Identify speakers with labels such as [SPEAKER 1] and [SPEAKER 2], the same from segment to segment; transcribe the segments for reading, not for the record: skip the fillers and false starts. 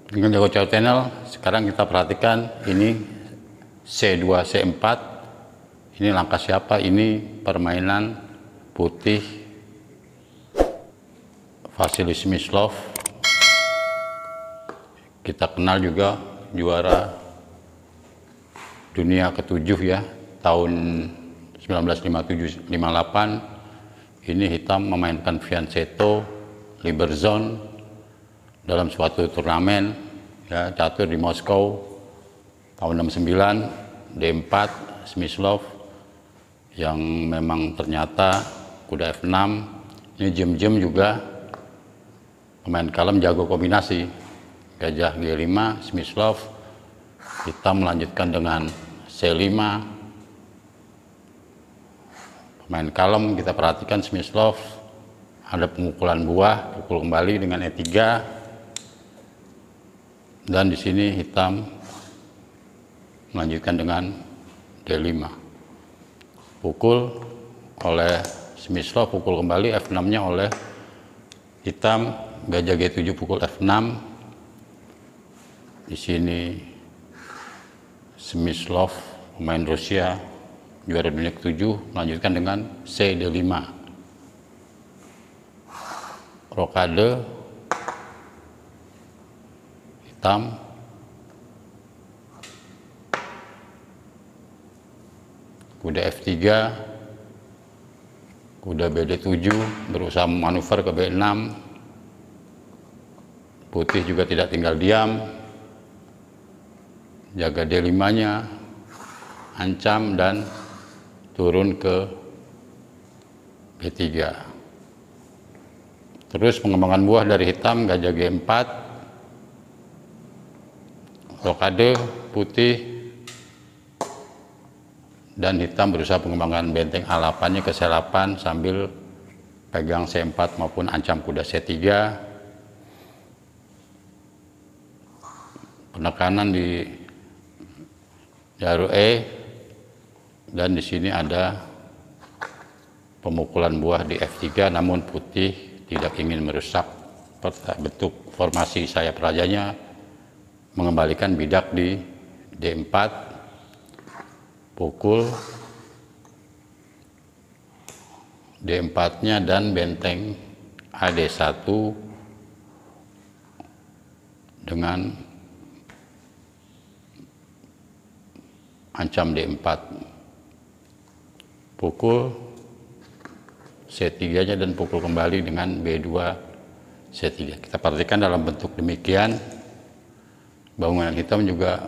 [SPEAKER 1] Dengan Jago Chow Channel, sekarang kita perhatikan ini C2 C4. Ini langkah siapa? Ini permainan putih Vasily Smyslov. Kita kenal juga juara dunia ke-7 ya, tahun 1957-58. Ini hitam memainkan fianchetto Liberzon dalam suatu turnamen ya, catur di Moskow tahun 69. D4 Smyslov yang memang ternyata kuda F6. Ini jam-jam juga pemain kalem jago kombinasi. Gajah G5 Smyslov, hitam melanjutkan dengan C5. Pemain kalem kita perhatikan Smyslov, ada pemukulan buah, pukul kembali dengan E3. Dan di sini hitam melanjutkan dengan D5. Pukul oleh Smyslov, pukul kembali F6-nya oleh hitam. Gajah G7 pukul F6. Di sini Smyslov, pemain Rusia, juara dunia ke-7, melanjutkan dengan CD5. Rokade hitam. Kuda F3, kuda BD7 berusaha manuver ke B6. Putih juga tidak tinggal diam, jaga D5-nya, ancam dan turun ke B3. Terus pengembangan buah dari hitam, gajah G4, rokade putih, dan hitam berusaha pengembangan benteng A8-nya ke C8 sambil pegang C4 maupun ancam kuda C3. Penekanan di jalur E, dan di sini ada pemukulan buah di F3, namun putih tidak ingin merusak bentuk formasi sayap rajanya, mengembalikan bidak di D4. Pukul D4-nya dan benteng AD1 dengan ancam D4. Pukul C3-nya dan pukul kembali dengan B2 C3. Kita perhatikan dalam bentuk demikian, bangunan hitam juga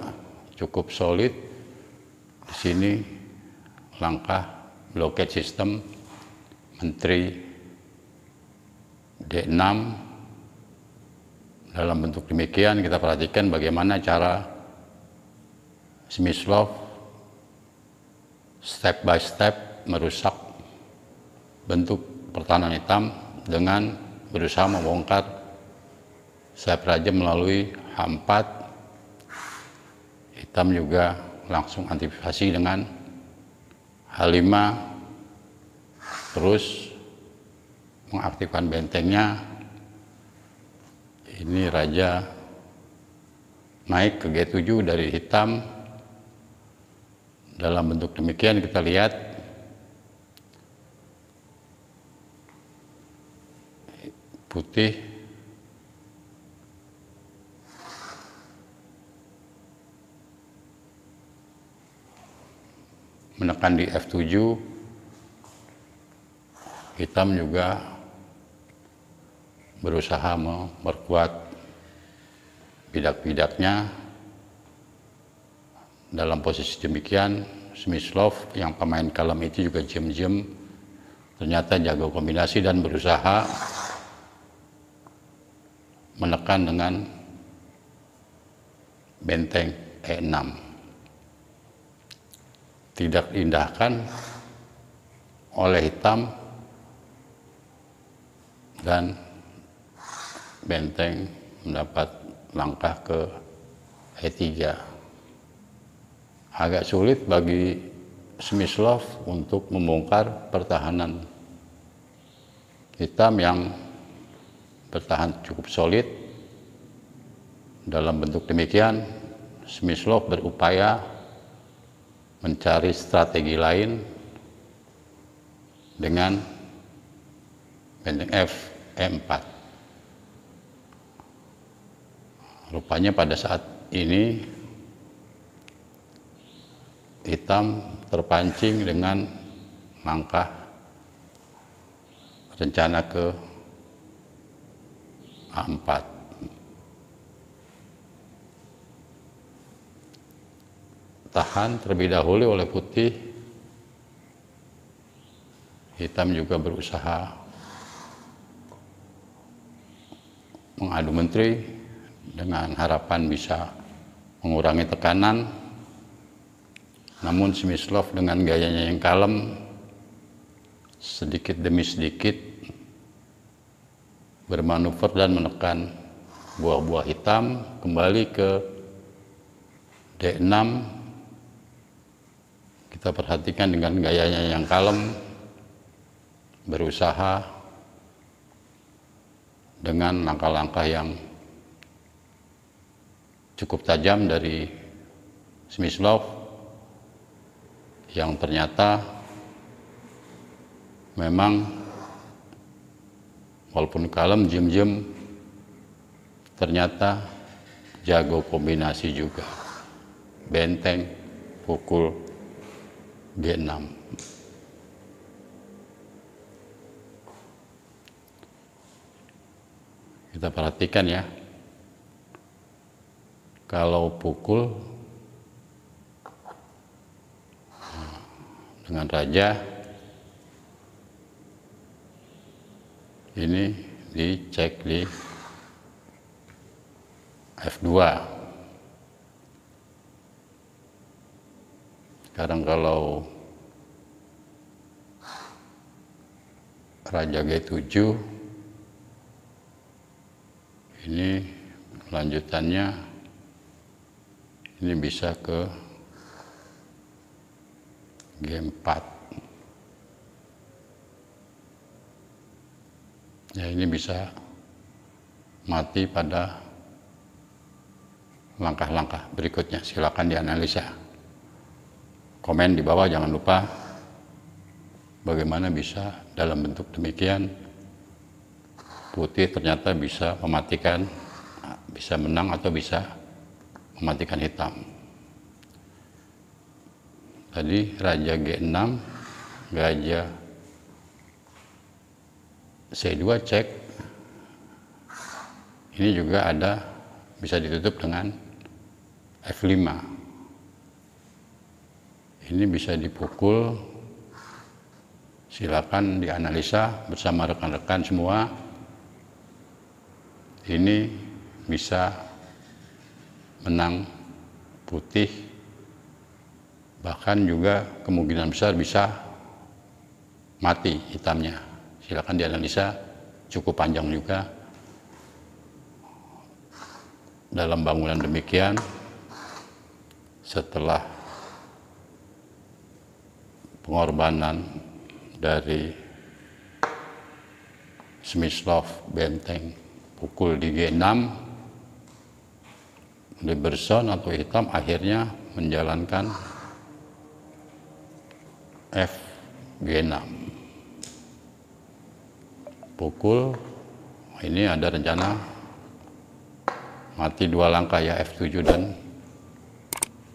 [SPEAKER 1] cukup solid. Di sini langkah blockade sistem menteri D6. Dalam bentuk demikian kita perhatikan bagaimana cara Smyslov step by step merusak bentuk pertahanan hitam dengan berusaha membongkar sayap raja melalui H4. Hitam juga langsung antisipasi dengan H5, terus mengaktifkan bentengnya. Ini raja naik ke G7 dari hitam. Dalam bentuk demikian kita lihat putih menekan di F7, hitam juga berusaha memperkuat bidak-bidaknya. Dalam posisi demikian, Smyslov yang pemain kalem itu juga jam-jam ternyata jago kombinasi dan berusaha menekan dengan benteng E6. Tidak diindahkan oleh hitam dan benteng mendapat langkah ke E3. Agak sulit bagi Smyslov untuk membongkar pertahanan hitam yang bertahan cukup solid Dalam bentuk demikian, Smyslov berupaya mencari strategi lain dengan benteng F E4. Rupanya pada saat ini hitam terpancing dengan langkah rencana ke A4. Tahan terlebih dahulu oleh putih. Hitam juga berusaha mengadu menteri dengan harapan bisa mengurangi tekanan. Namun Smyslov dengan gayanya yang kalem, sedikit demi sedikit bermanuver dan menekan buah-buah hitam kembali ke D6. Kita perhatikan dengan gayanya yang kalem, berusaha dengan langkah-langkah yang cukup tajam dari Smyslov, yang ternyata memang walaupun kalem, jem-jem, ternyata jago kombinasi juga. Benteng, pukul G6. Kita perhatikan ya, kalau pukul dengan raja ini dicek di F2. Sekarang kalau raja G7, ini lanjutannya ini bisa ke G4. Ya, ini bisa mati pada langkah-langkah berikutnya. Silakan dianalisa. Komen di bawah, jangan lupa bagaimana bisa dalam bentuk demikian putih ternyata bisa mematikan, bisa menang atau bisa mematikan hitam. Tadi raja G6, raja C2 cek. Ini juga ada, bisa ditutup dengan F5. Ini bisa dipukul. Silakan dianalisa bersama rekan-rekan semua. Ini bisa menang putih, bahkan juga kemungkinan besar bisa mati hitamnya. Silakan dianalisa, cukup panjang juga. Dalam bangunan demikian, setelah pengorbanan dari Smyslov benteng pukul di G6, Liberson atau hitam akhirnya menjalankan F G6. Pukul, ini ada rencana mati dua langkah ya, F7 dan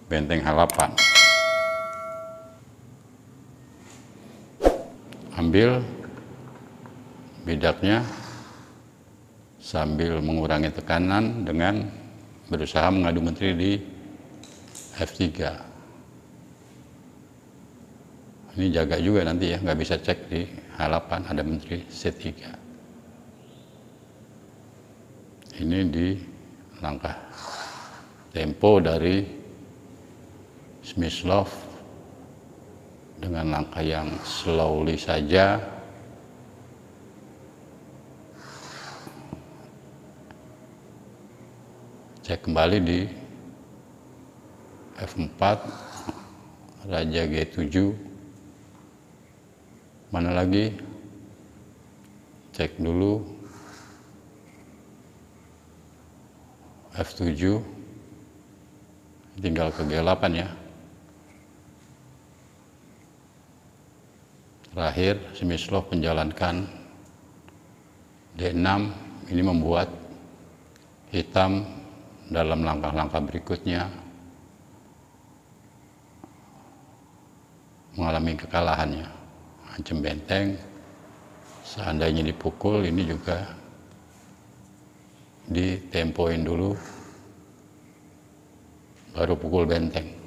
[SPEAKER 1] benteng H8. Ambil bidaknya sambil mengurangi tekanan dengan berusaha mengadu menteri di F3. Ini jaga juga nanti ya, nggak bisa cek di H8 ada menteri C3. Ini di langkah tempo dari Smyslov dengan langkah yang slowly saja. Cek kembali di F4, raja G7, mana lagi, cek dulu F7, tinggal ke G8 ya. Terakhir Smyslov menjalankan D6, ini membuat hitam dalam langkah-langkah berikutnya mengalami kekalahannya. Ancam benteng, seandainya dipukul ini juga ditempoin dulu baru pukul benteng.